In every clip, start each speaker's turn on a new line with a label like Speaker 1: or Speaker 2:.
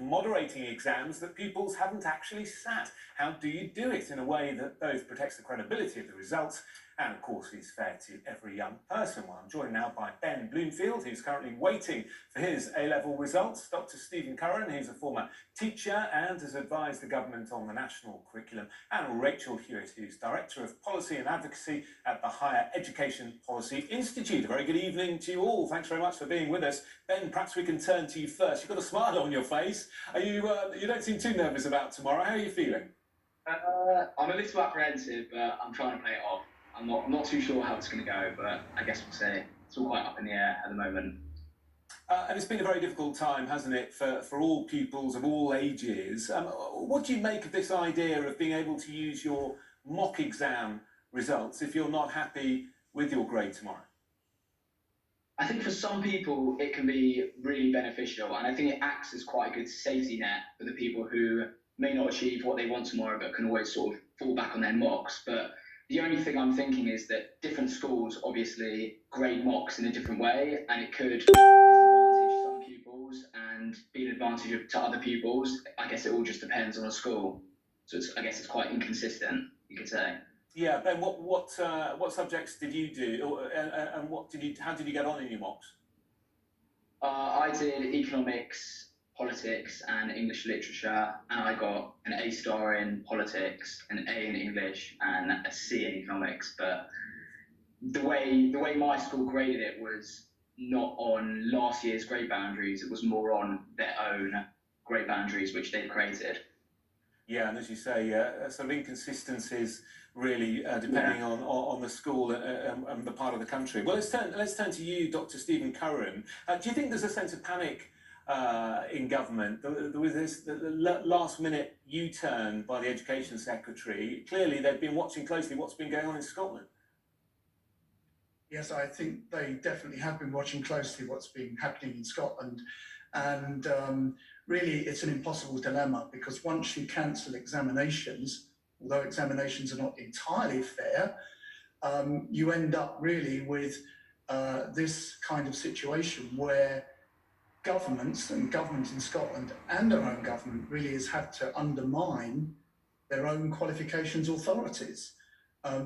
Speaker 1: moderating exams that pupils haven't actually sat. How do you do it in a way that both protects the credibility of the results and, of course, is fair to every young person? Well, I'm joined now by Ben Bloomfield, who's currently waiting for his A-level results, Dr. Stephen Curran, who's a former teacher and has advised the government on the national curriculum, and Rachel Hewitt, who's Director of Policy and Advocacy at the Higher Education Policy Institute. A very good evening to you all. Thanks very much for being with us. Ben, perhaps we can turn to you first. You've got a smile on your face. Are you don't seem too nervous about tomorrow. How are you feeling?
Speaker 2: I'm a little apprehensive, but I'm trying to play it off. I'm not too sure how it's going to go, but I guess we'll see. It's all quite up in the air at the moment.
Speaker 1: And it's been a very difficult time, hasn't it, for all pupils of all ages. What do you make of this idea of being able to use your mock exam results if you're not happy with your grade tomorrow?
Speaker 2: I think for some people it can be really beneficial, and I think it acts as quite a good safety net for the people who may not achieve what they want tomorrow but can always sort of fall back on their mocks. But the only thing I'm thinking is that different schools obviously grade mocks in a different way, and it could disadvantage some pupils and be an advantage to other pupils. I guess it all just depends on a school. So I guess it's quite inconsistent, you could say.
Speaker 1: Yeah, Ben, what subjects did you do, and how did you get on in your mocks?
Speaker 2: I did economics, politics, and English literature, and I got an A star in politics, an A in English, and a C in economics. But the way my school graded it was not on last year's grade boundaries; it was more on their own grade boundaries, which they'd created.
Speaker 1: Yeah, and as you say, some inconsistencies really depending on the school and the part of the country. Well, let's turn to you, Dr. Stephen Curran. Do you think there's a sense of panic in government? There was this last-minute U-turn by the Education Secretary. Clearly, they've been watching closely what's been going on in Scotland.
Speaker 3: Yes, I think they definitely have been watching closely what's been happening in Scotland. And really, it's an impossible dilemma, because once you cancel examinations, although examinations are not entirely fair, you end up really with this kind of situation where governments and government in Scotland and our own government really has had to undermine their own qualifications authorities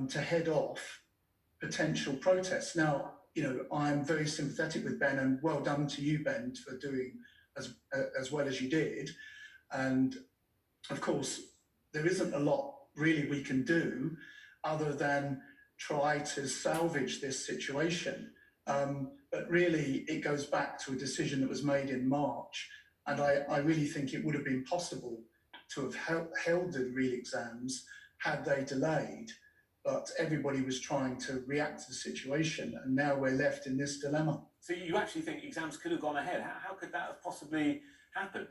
Speaker 3: to head off potential protests. Now, I'm very sympathetic with Ben, and well done to you, Ben, for doing as well as you did. And of course, there isn't a lot really we can do other than try to salvage this situation. But really, it goes back to a decision that was made in March. And I really think it would have been possible to have held the real exams had they delayed. But everybody was trying to react to the situation, and now we're left in this dilemma.
Speaker 1: So you actually think exams could have gone ahead? How could that have possibly happened?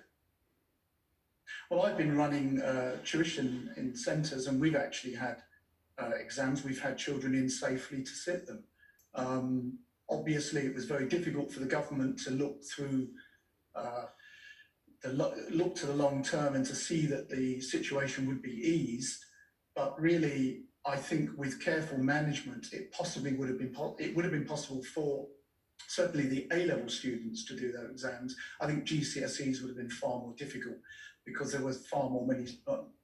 Speaker 3: Well, I've been running tuition in centres, and we've actually had exams. We've had children in safely to sit them. Obviously, it was very difficult for the government to look through look to the long term and to see that the situation would be eased. But really, I think with careful management, it would have been possible for certainly the A-level students to do their exams. I think GCSEs would have been far more difficult because there was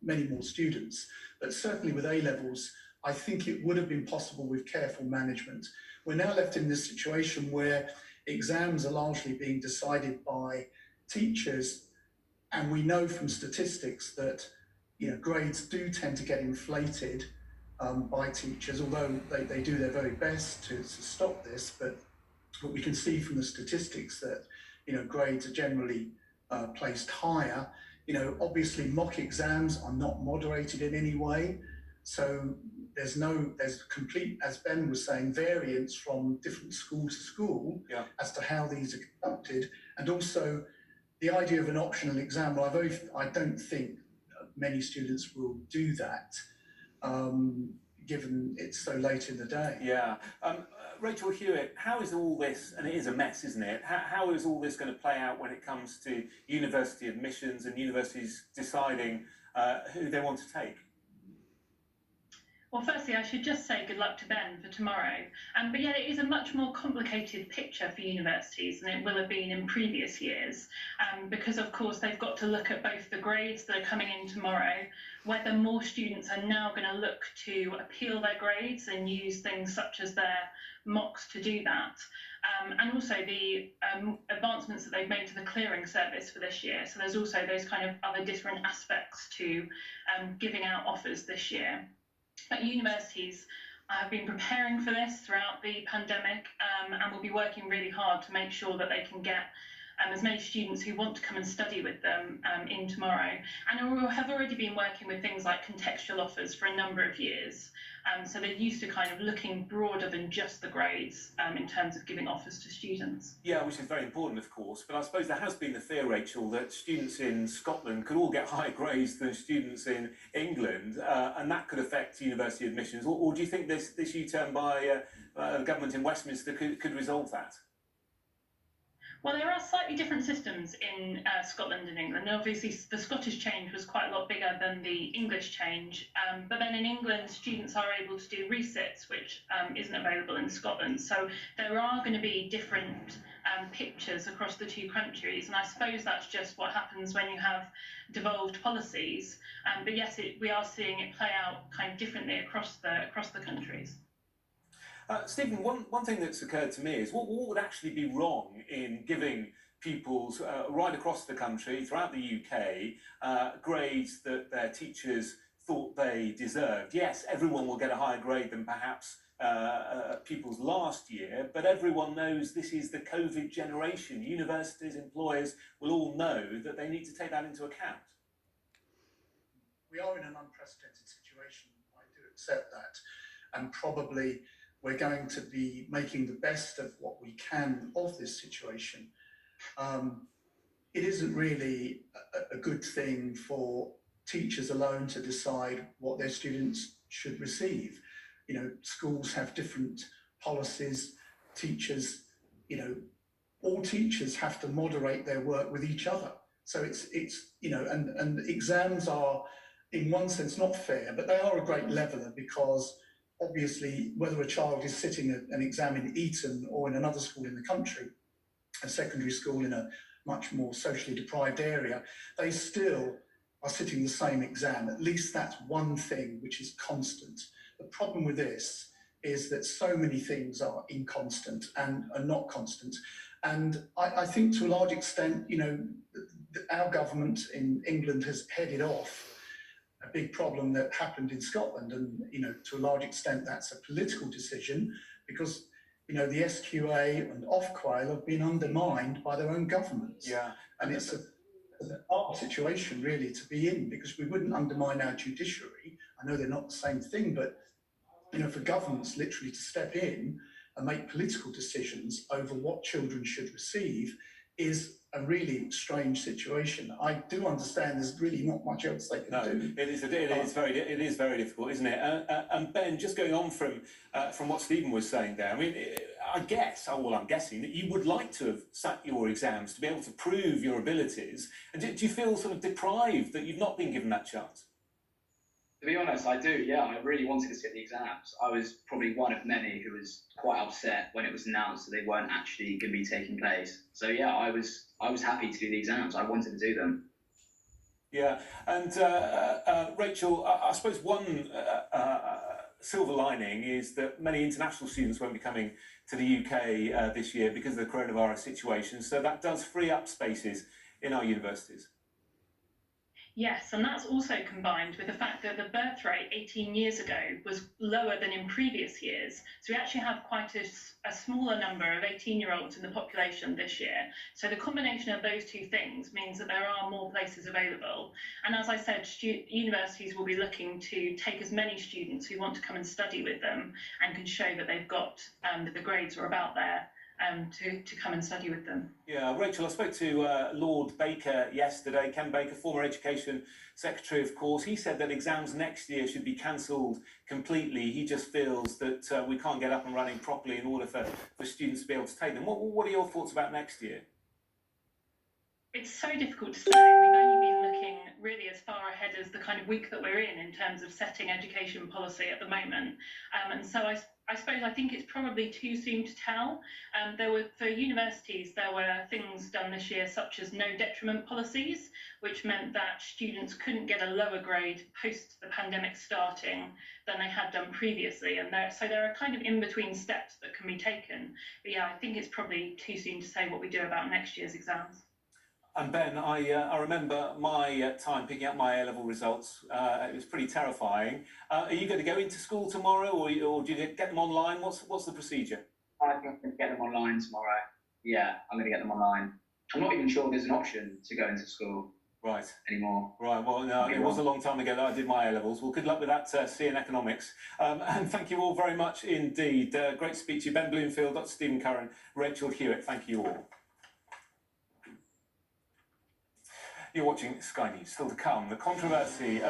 Speaker 3: many more students. But certainly with A-levels, I think it would have been possible with careful management. We're now left in this situation where exams are largely being decided by teachers, and we know from statistics that grades do tend to get inflated by teachers, although they do their very best to stop this. But we can see from the statistics that grades are generally placed higher. Obviously mock exams are not moderated in any way, so there's complete, as Ben was saying, variance from different school to school as to how these are conducted. And also the idea of an optional exam, well, I don't think many students will do that, given it's so late in the day.
Speaker 1: Yeah. Rachel Hewitt, how is all this, and it is a mess, isn't it? How is all this going to play out when it comes to university admissions and universities deciding who they want to take?
Speaker 4: Well, firstly, I should just say good luck to Ben for tomorrow. But yeah, it is a much more complicated picture for universities than it will have been in previous years, because of course they've got to look at both the grades that are coming in tomorrow, whether more students are now going to look to appeal their grades and use things such as their mocks to do that, and also the advancements that they've made to the clearing service for this year. So there's also those kind of other different aspects to giving out offers this year. At universities, have been preparing for this throughout the pandemic, and will be working really hard to make sure that they can get as many students who want to come and study with them in tomorrow. And we have already been working with things like contextual offers for a number of years. So they're used to kind of looking broader than just the grades in terms of giving offers to students.
Speaker 1: Yeah, which is very important, of course. But I suppose there has been the fear, Rachel, that students in Scotland could all get higher grades than students in England, and that could affect university admissions. Or do you think this U-turn by the government in Westminster could resolve that?
Speaker 4: Well, there are slightly different systems in Scotland and England. And obviously, the Scottish change was quite a lot bigger than the English change. But then in England, students are able to do resits, which isn't available in Scotland. So there are going to be different pictures across the two countries. And I suppose that's just what happens when you have devolved policies. But yes, we are seeing it play out kind of differently across the countries.
Speaker 1: Stephen, one thing that's occurred to me is what would actually be wrong in giving pupils right across the country, throughout the UK, grades that their teachers thought they deserved. Yes, everyone will get a higher grade than perhaps pupils last year, but everyone knows this is the COVID generation. Universities, employers will all know that they need to take that into account.
Speaker 3: We are in an unprecedented situation. I do accept that, and probably we're going to be making the best of what we can of this situation. It isn't really a good thing for teachers alone to decide what their students should receive. You know, schools have different policies. Teachers, you know, all teachers have to moderate their work with each other. So it's you know, and exams are, in one sense, not fair, but they are a great leveler, because obviously, whether a child is sitting an exam in Eton or in another school in the country, a secondary school in a much more socially deprived area, they still are sitting the same exam. At least that's one thing which is constant. The problem with this is that so many things are inconstant and are not constant. And I think to a large extent, you know, our government in England has headed off a big problem that happened in Scotland, and you know, to a large extent that's a political decision, because you know the SQA and Ofquail have been undermined by their own governments.
Speaker 1: Yeah,
Speaker 3: and it's a hard situation really to be in, because we wouldn't undermine our judiciary. I know they're not the same thing, but you know, for governments literally to step in and make political decisions over what children should receive is a really strange situation. I do understand there's really not much else they can do.
Speaker 1: It is very difficult, isn't it? And Ben, just going on from what Stephen was saying there, I mean, I'm guessing that you would like to have sat your exams to be able to prove your abilities. And do you feel sort of deprived that you've not been given that chance?
Speaker 2: To be honest, I do, yeah. I really wanted to sit the exams. I was probably one of many who was quite upset when it was announced that they weren't actually going to be taking place. So yeah, I was happy to do the exams. I wanted to do them.
Speaker 1: Yeah, and Rachel, I suppose one silver lining is that many international students won't be coming to the UK this year because of the coronavirus situation. So that does free up spaces in our universities.
Speaker 4: Yes, and that's also combined with the fact that the birth rate 18 years ago was lower than in previous years. So we actually have quite a smaller number of 18-year-olds in the population this year. So the combination of those two things means that there are more places available. And as I said, universities will be looking to take as many students who want to come and study with them and can show that they've got that the grades are about there. To come and study with them.
Speaker 1: Yeah, Rachel, I spoke to Lord Baker yesterday, Ken Baker, former Education Secretary, of course. He said that exams next year should be cancelled completely. He just feels that we can't get up and running properly in order for students to be able to take them. What are your thoughts about next year?
Speaker 4: It's so difficult to say. We've only been looking really as far ahead ahead as the kind of week that we're in terms of setting education policy at the moment. And so I suppose I think it's probably too soon to tell. For universities, there were things done this year such as no detriment policies, which meant that students couldn't get a lower grade post the pandemic starting than they had done previously. And there are kind of in-between steps that can be taken. But yeah, I think it's probably too soon to say what we do about next year's exams.
Speaker 1: And Ben, I remember my time picking up my A-level results. It was pretty terrifying. Are you going to go into school tomorrow, or do you get them online? What's the procedure?
Speaker 2: I think I'm going to get them online tomorrow. Yeah, I'm going to get them online. I'm not even sure there's an option to go into school anymore.
Speaker 1: Right. Well, no, it was a long time ago that I did my A-levels. Well, good luck with that, C in economics. And thank you all very much indeed. Great to speak to you, Ben Bloomfield, Dr. Stephen Curran, Rachel Hewitt. Thank you all. You're watching Sky News. Still to come, the controversy